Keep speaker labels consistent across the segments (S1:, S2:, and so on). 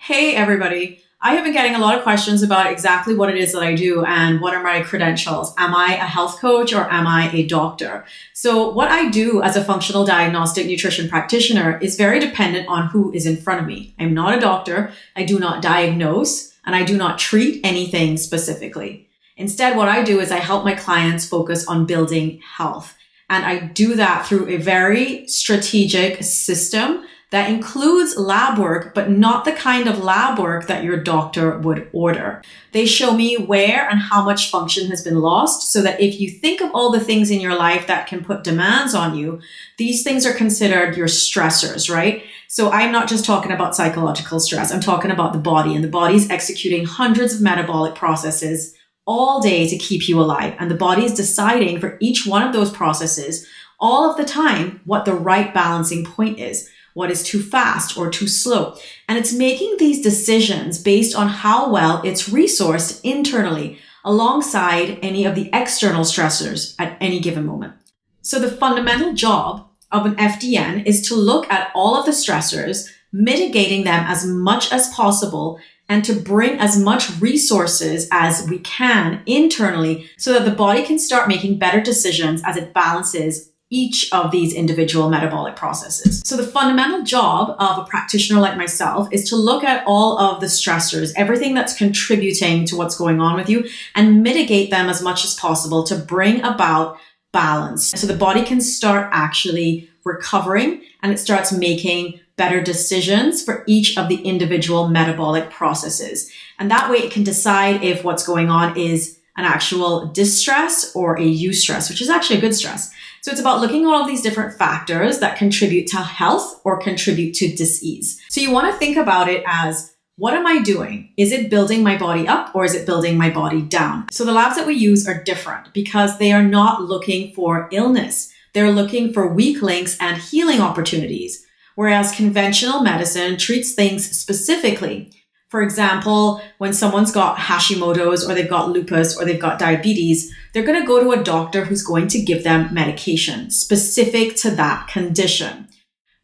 S1: Hey everybody, I have been getting a lot of questions about exactly what it is that I do and what are my credentials. Am I a health coach or am I a doctor? So what I do as a functional diagnostic nutrition practitioner is very dependent on who is in front of me. I'm not a doctor, I do not diagnose, and I do not treat anything specifically. Instead, what I do is I help my clients focus on building health. And I do that through a very strategic system that includes lab work, but not the kind of lab work that your doctor would order. They show me where and how much function has been lost so that if you think of all the things in your life that can put demands on you, these things are considered your stressors, right? So I'm not just talking about psychological stress. I'm talking about the body, and the body's executing hundreds of metabolic processes all day to keep you alive. And the body is deciding for each one of those processes all of the time what the right balancing point is. What is too fast or too slow. And it's making these decisions based on how well it's resourced internally alongside any of the external stressors at any given moment. So the fundamental job of an FDN is to look at all of the stressors, mitigating them as much as possible, and to bring as much resources as we can internally so that the body can start making better decisions as it balances each of these individual metabolic processes. So the fundamental job of a practitioner like myself is to look at all of the stressors, everything that's contributing to what's going on with you, and mitigate them as much as possible to bring about balance. So the body can start actually recovering and it starts making better decisions for each of the individual metabolic processes. And that way it can decide if what's going on is an actual distress or a eustress, which is actually a good stress. So it's about looking at all of these different factors that contribute to health or contribute to disease. So you want to think about it as, what am I doing? Is it building my body up or is it building my body down? So the labs that we use are different because they are not looking for illness. They're looking for weak links and healing opportunities, whereas conventional medicine treats things specifically. For example, when someone's got Hashimoto's or they've got lupus or they've got diabetes, they're going to go to a doctor who's going to give them medication specific to that condition.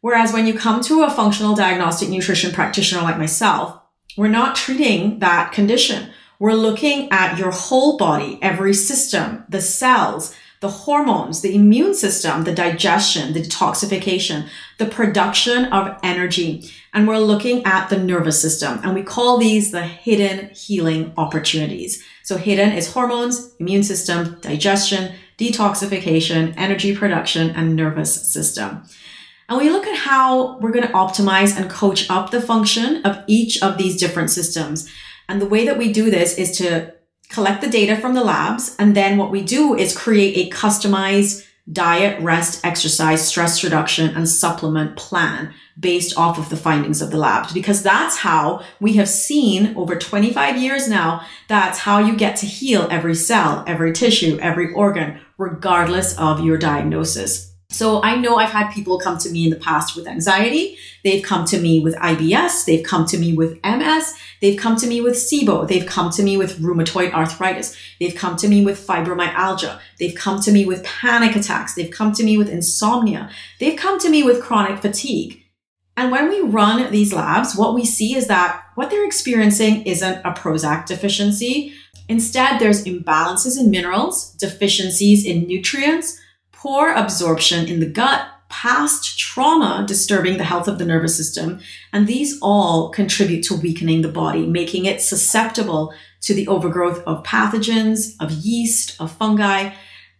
S1: Whereas when you come to a functional diagnostic nutrition practitioner like myself, we're not treating that condition. We're looking at your whole body, every system, the cells, the hormones, the immune system, the digestion, the detoxification, the production of energy. And we're looking at the nervous system. And we call these the hidden healing opportunities. So hidden is hormones, immune system, digestion, detoxification, energy production, and nervous system. And we look at how we're going to optimize and coach up the function of each of these different systems. And the way that we do this is to collect the data from the labs. And then what we do is create a customized diet, rest, exercise, stress reduction, and supplement plan based off of the findings of the labs. Because that's how we have seen over 25 years now, that's how you get to heal every cell, every tissue, every organ, regardless of your diagnosis. So I know I've had people come to me in the past with anxiety. They've come to me with IBS. They've come to me with MS. They've come to me with SIBO. They've come to me with rheumatoid arthritis. They've come to me with fibromyalgia. They've come to me with panic attacks. They've come to me with insomnia. They've come to me with chronic fatigue. And when we run these labs, what we see is that what they're experiencing isn't a Prozac deficiency. Instead, there's imbalances in minerals, deficiencies in nutrients, poor absorption in the gut, past trauma disturbing the health of the nervous system, and these all contribute to weakening the body, making it susceptible to the overgrowth of pathogens, of yeast, of fungi,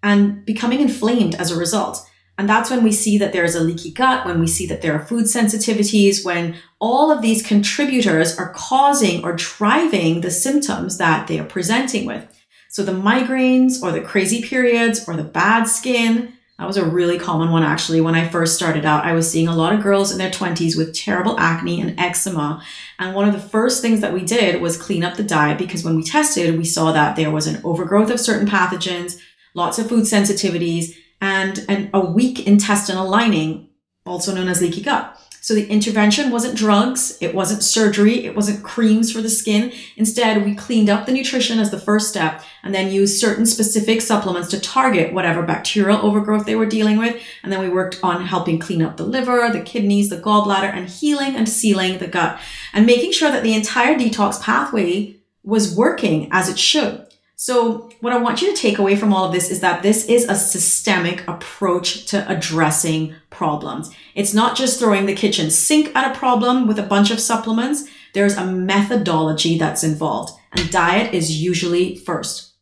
S1: and becoming inflamed as a result. And that's when we see that there is a leaky gut, when we see that there are food sensitivities, when all of these contributors are causing or driving the symptoms that they are presenting with. So the migraines or the crazy periods or the bad skin, that was a really common one actually. When I first started out, I was seeing a lot of girls in their 20s with terrible acne and eczema. And one of the first things that we did was clean up the diet because when we tested, we saw that there was an overgrowth of certain pathogens, lots of food sensitivities, and a weak intestinal lining, also known as leaky gut. So the intervention wasn't drugs, it wasn't surgery, it wasn't creams for the skin. Instead, we cleaned up the nutrition as the first step and then used certain specific supplements to target whatever bacterial overgrowth they were dealing with. And then we worked on helping clean up the liver, the kidneys, the gallbladder, and healing and sealing the gut and making sure that the entire detox pathway was working as it should. So what I want you to take away from all of this is that this is a systemic approach to addressing problems. It's not just throwing the kitchen sink at a problem with a bunch of supplements. There's a methodology that's involved, and diet is usually first.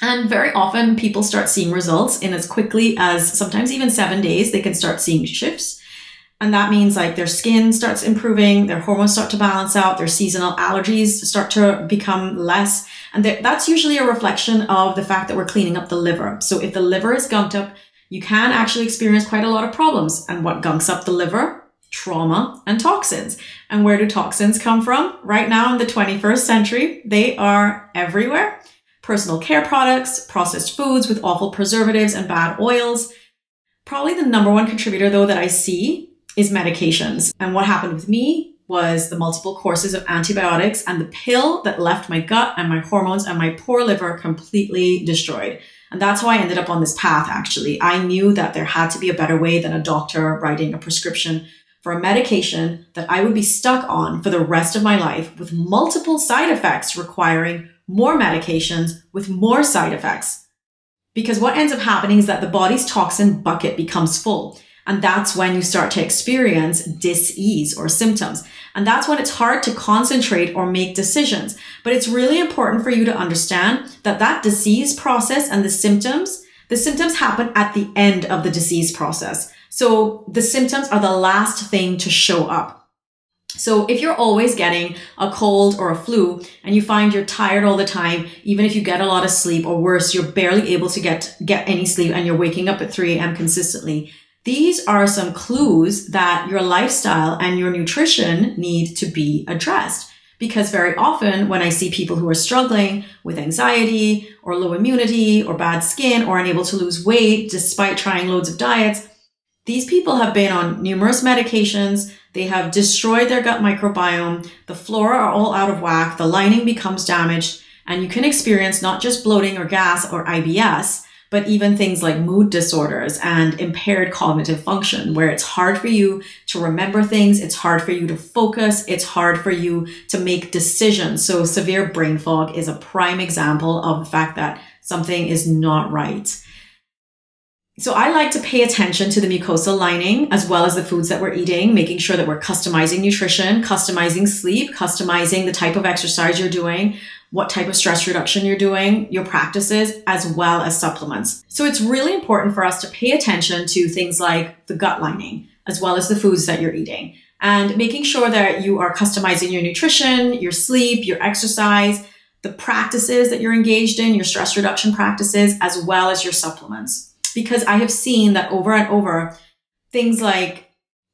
S1: And very often people start seeing results in as quickly as sometimes even 7 days. They can start seeing shifts. And that means like their skin starts improving, their hormones start to balance out, their seasonal allergies start to become less. And that's usually a reflection of the fact that we're cleaning up the liver. So if the liver is gunked up, you can actually experience quite a lot of problems. And what gunks up the liver? Trauma and toxins. And where do toxins come from? Right now in the 21st century, they are everywhere. Personal care products, processed foods with awful preservatives and bad oils. Probably the number one contributor though that I see is medications. And what happened with me was the multiple courses of antibiotics and the pill that left my gut and my hormones and my poor liver completely destroyed. And that's how I ended up on this path, actually. I knew that there had to be a better way than a doctor writing a prescription for a medication that I would be stuck on for the rest of my life with multiple side effects requiring more medications with more side effects. Because what ends up happening is that the body's toxin bucket becomes full. And that's when you start to experience dis-ease or symptoms. And that's when it's hard to concentrate or make decisions. But it's really important for you to understand that that disease process and the symptoms happen at the end of the disease process. So the symptoms are the last thing to show up. So if you're always getting a cold or a flu and you find you're tired all the time, even if you get a lot of sleep, or worse, you're barely able to get any sleep and you're waking up at 3 a.m. consistently, these are some clues that your lifestyle and your nutrition need to be addressed. Because very often when I see people who are struggling with anxiety or low immunity or bad skin or unable to lose weight despite trying loads of diets, these people have been on numerous medications. They have destroyed their gut microbiome. The flora are all out of whack. The lining becomes damaged. And you can experience not just bloating or gas or IBS, but even things like mood disorders and impaired cognitive function, where it's hard for you to remember things, it's hard for you to focus, it's hard for you to make decisions. So severe brain fog is a prime example of the fact that something is not right. So I like to pay attention to the mucosal lining as well as the foods that we're eating, making sure that we're customizing nutrition, customizing sleep, customizing the type of exercise you're doing, what type of stress reduction you're doing, your practices, as well as supplements. So it's really important for us to pay attention to things like the gut lining, as well as the foods that you're eating, and making sure that you are customizing your nutrition, your sleep, your exercise, the practices that you're engaged in, your stress reduction practices, as well as your supplements. Because I have seen that over and over, things like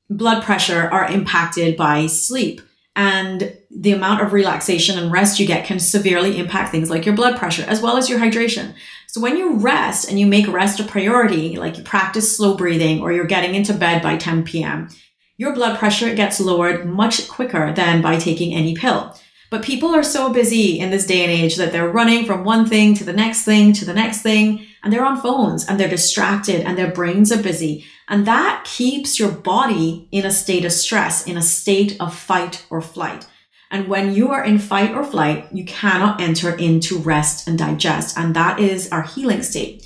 S1: blood pressure are impacted by sleep. And the amount of relaxation and rest you get can severely impact things like your blood pressure, as well as your hydration. So when you rest and you make rest a priority, like you practice slow breathing or you're getting into bed by 10 p.m., your blood pressure gets lowered much quicker than by taking any pill. But people are so busy in this day and age that they're running from one thing to the next thing to the next thing, and they're on phones and they're distracted and their brains are busy. And that keeps your body in a state of stress, in a state of fight or flight. And when you are in fight or flight, you cannot enter into rest and digest. And that is our healing state.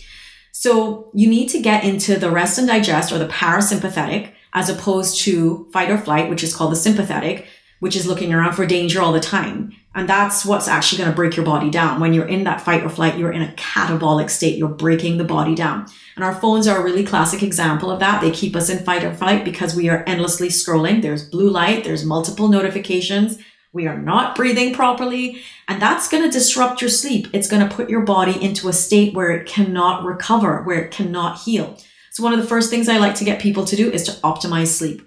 S1: So you need to get into the rest and digest, or the parasympathetic, as opposed to fight or flight, which is called the sympathetic, which is looking around for danger all the time. And that's what's actually going to break your body down. When you're in that fight or flight, you're in a catabolic state. You're breaking the body down. And our phones are a really classic example of that. They keep us in fight or flight because we are endlessly scrolling. There's blue light. There's multiple notifications. We are not breathing properly. And that's going to disrupt your sleep. It's going to put your body into a state where it cannot recover, where it cannot heal. So one of the first things I like to get people to do is to optimize sleep.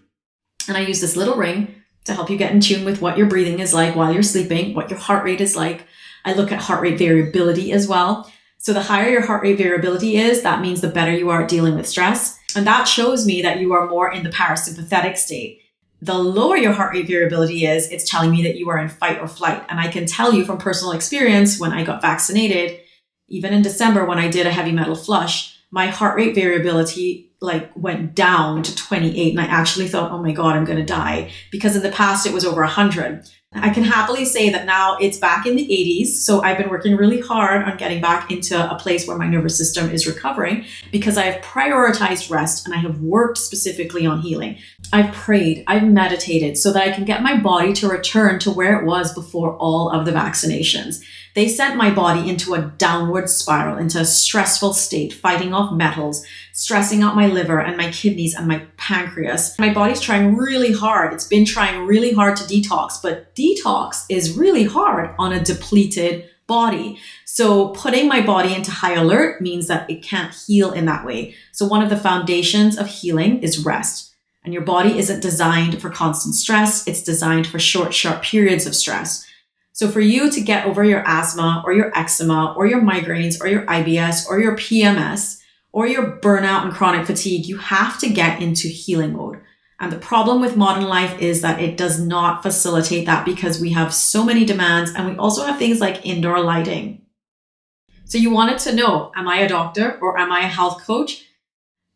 S1: And I use this little ring to help you get in tune with what your breathing is like while you're sleeping, what your heart rate is like. I look at heart rate variability as well. So the higher your heart rate variability is, that means the better you are at dealing with stress. And that shows me that you are more in the parasympathetic state. The lower your heart rate variability is, it's telling me that you are in fight or flight. And I can tell you from personal experience, when I got vaccinated, even in December when I did a heavy metal flush, my heart rate variability went down to 28. And I actually thought, oh my God, I'm going to die. Because in the past, it was over 100. I can happily say that now it's back in the 80s. So I've been working really hard on getting back into a place where my nervous system is recovering, because I have prioritized rest and I have worked specifically on healing. I've prayed, I've meditated so that I can get my body to return to where it was before all of the vaccinations. They sent my body into a downward spiral, into a stressful state, fighting off metals, stressing out my liver and my kidneys and my pancreas. My body's trying really hard. It's been trying really hard to detox, but detox is really hard on a depleted body. So putting my body into high alert means that it can't heal in that way. So one of the foundations of healing is rest. And your body isn't designed for constant stress. It's designed for short, sharp periods of stress. So for you to get over your asthma or your eczema or your migraines or your IBS or your PMS or your burnout and chronic fatigue, you have to get into healing mode. And the problem with modern life is that it does not facilitate that, because we have so many demands, and we also have things like indoor lighting. So you wanted to know, am I a doctor or am I a health coach?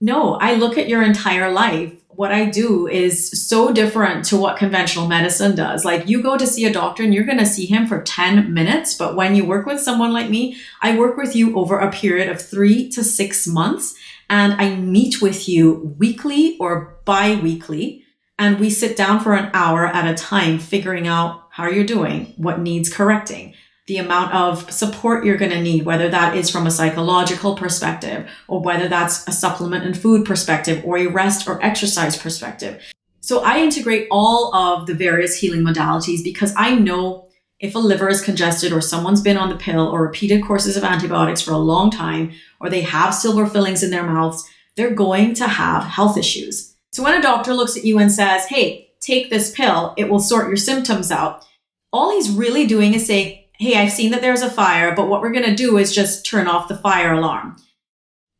S1: No, I look at your entire life. What I do is so different to what conventional medicine does. Like, you go to see a doctor and you're going to see him for 10 minutes. But when you work with someone like me, I work with you over a period of 3 to 6 months. And I meet with you weekly or bi-weekly. And we sit down for an hour at a time, figuring out how you're doing, what needs correcting, the amount of support you're going to need, whether that is from a psychological perspective, or whether that's a supplement and food perspective, or a rest or exercise perspective. So I integrate all of the various healing modalities, because I know if a liver is congested, or someone's been on the pill or repeated courses of antibiotics for a long time, or they have silver fillings in their mouths, they're going to have health issues. So when a doctor looks at you and says, hey, take this pill, it will sort your symptoms out, all he's really doing is saying, hey, I've seen that there's a fire, but what we're going to do is just turn off the fire alarm.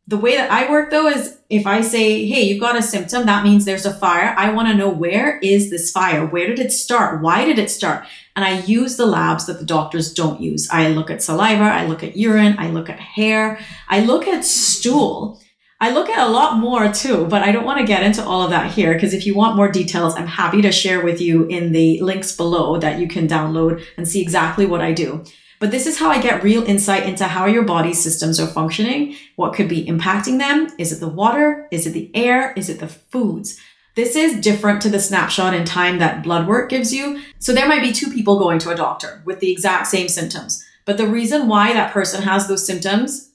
S1: The way that I work, though, is if I say, hey, you've got a symptom, that means there's a fire. I want to know, where is this fire? Where did it start? Why did it start? And I use the labs that the doctors don't use. I look at saliva, I look at urine, I look at hair, I look at stool. I look at a lot more too, but I don't want to get into all of that here, because if you want more details, I'm happy to share with you in the links below that you can download and see exactly what I do. But this is how I get real insight into how your body's systems are functioning, what could be impacting them. Is it the water? Is it the air? Is it the foods? This is different to the snapshot in time that blood work gives you. So there might be 2 people going to a doctor with the exact same symptoms, but the reason why that person has those symptoms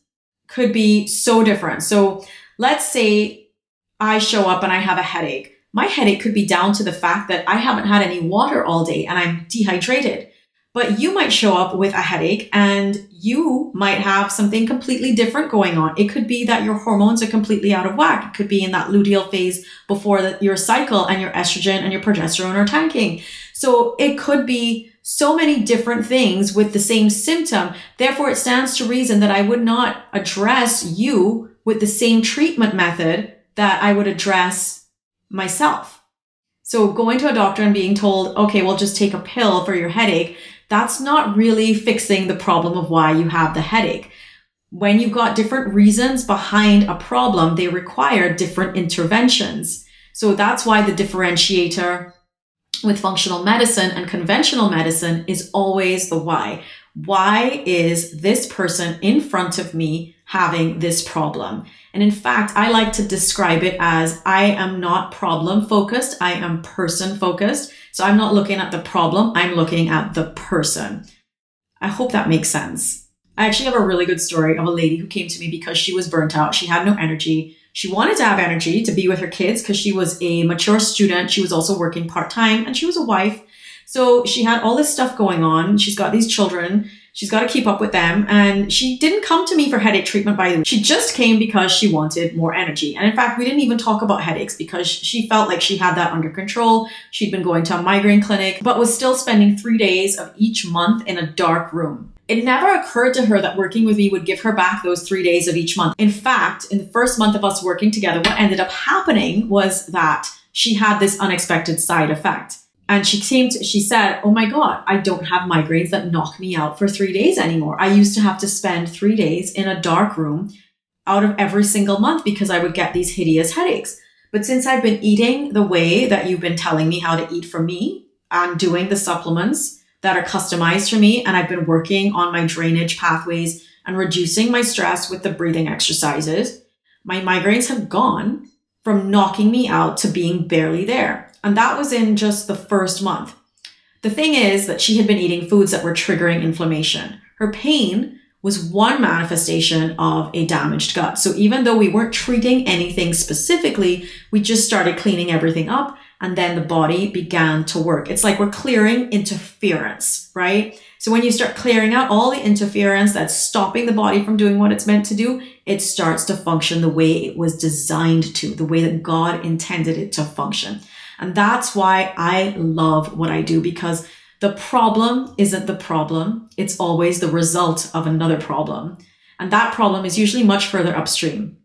S1: could be so different. So let's say I show up and I have a headache. My headache could be down to the fact that I haven't had any water all day and I'm dehydrated. But you might show up with a headache and you might have something completely different going on. It could be that your hormones are completely out of whack. It could be in that luteal phase before your cycle, and your estrogen and your progesterone are tanking. So it could be so many different things with the same symptom. Therefore, it stands to reason that I would not address you with the same treatment method that I would address myself. So going to a doctor and being told, okay, well, just take a pill for your headache, that's not really fixing the problem of why you have the headache. When you've got different reasons behind a problem, they require different interventions. So that's why the differentiator with functional medicine and conventional medicine is always the why. Why is this person in front of me having this problem? And in fact, I like to describe it as, I am not problem focused. I am person focused. So I'm not looking at the problem. I'm looking at the person. I hope that makes sense. I actually have a really good story of a lady who came to me because she was burnt out. She had no energy. She wanted to have energy to be with her kids because she was a mature student. She was also working part-time and she was a wife. So she had all this stuff going on. She's got these children. She's got to keep up with them. And she didn't come to me for headache treatment, by the way. She just came because she wanted more energy. And in fact, we didn't even talk about headaches because she felt like she had that under control. She'd been going to a migraine clinic, but was still spending 3 days of each month in a dark room. It never occurred to her that working with me would give her back those 3 days of each month. In fact, in the first month of us working together, what ended up happening was that she had this unexpected side effect. And she said, oh my God, I don't have migraines that knock me out for 3 days anymore. I used to have to spend 3 days in a dark room out of every single month because I would get these hideous headaches. But since I've been eating the way that you've been telling me how to eat for me and doing the supplements that are customized for me, and I've been working on my drainage pathways and reducing my stress with the breathing exercises, my migraines have gone from knocking me out to being barely there. And that was in just the first month. The thing is that she had been eating foods that were triggering inflammation. Her pain was one manifestation of a damaged gut. So even though we weren't treating anything specifically, we just started cleaning everything up, and then the body began to work. It's like we're clearing interference, right? So when you start clearing out all the interference that's stopping the body from doing what it's meant to do, it starts to function the way it was designed to, the way that God intended it to function. And that's why I love what I do, because the problem isn't the problem. It's always the result of another problem. And that problem is usually much further upstream.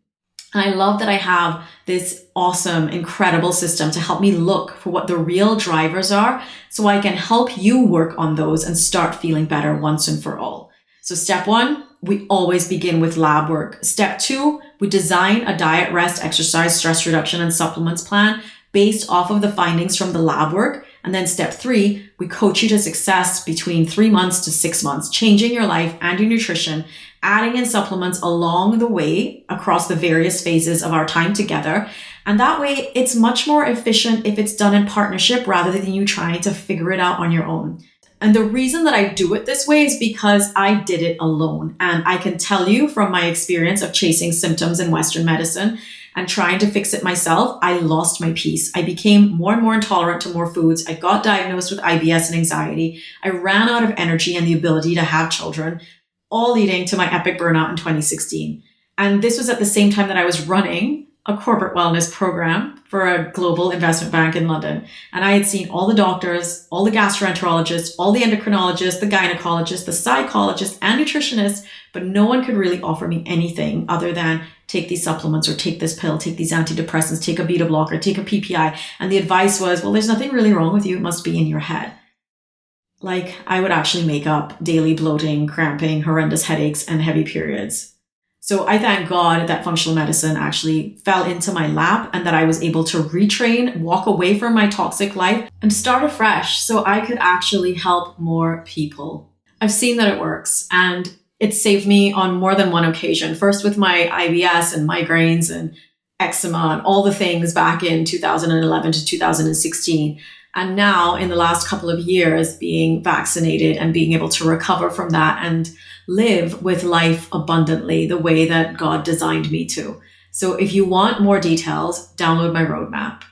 S1: And I love that I have this awesome, incredible system to help me look for what the real drivers are so I can help you work on those and start feeling better once and for all. So step 1, we always begin with lab work. Step 2, we design a diet, rest, exercise, stress reduction, and supplements plan based off of the findings from the lab work. And then step 3, we coach you to success between 3 months to 6 months, changing your life and your nutrition, adding in supplements along the way across the various phases of our time together. And that way it's much more efficient if it's done in partnership rather than you trying to figure it out on your own. And the reason that I do it this way is because I did it alone. And I can tell you from my experience of chasing symptoms in Western medicine and trying to fix it myself, I lost my peace. I became more and more intolerant to more foods. I got diagnosed with IBS and anxiety. I ran out of energy and the ability to have children, all leading to my epic burnout in 2016. And this was at the same time that I was running a corporate wellness program for a global investment bank in London. And I had seen all the doctors, all the gastroenterologists, all the endocrinologists, the gynecologists, the psychologists, and nutritionists, but no one could really offer me anything other than take these supplements or take this pill, take these antidepressants, take a beta blocker, take a PPI. And the advice was, well, there's nothing really wrong with you. It must be in your head. Like, I would actually make up daily bloating, cramping, horrendous headaches, and heavy periods. So I thank God that functional medicine actually fell into my lap and that I was able to retrain, walk away from my toxic life, and start afresh so I could actually help more people. I've seen that it works, and it saved me on more than one occasion. First with my IBS and migraines and eczema and all the things back in 2011 to 2016. And now in the last couple of years, being vaccinated and being able to recover from that and live with life abundantly the way that God designed me to. So if you want more details, download my roadmap.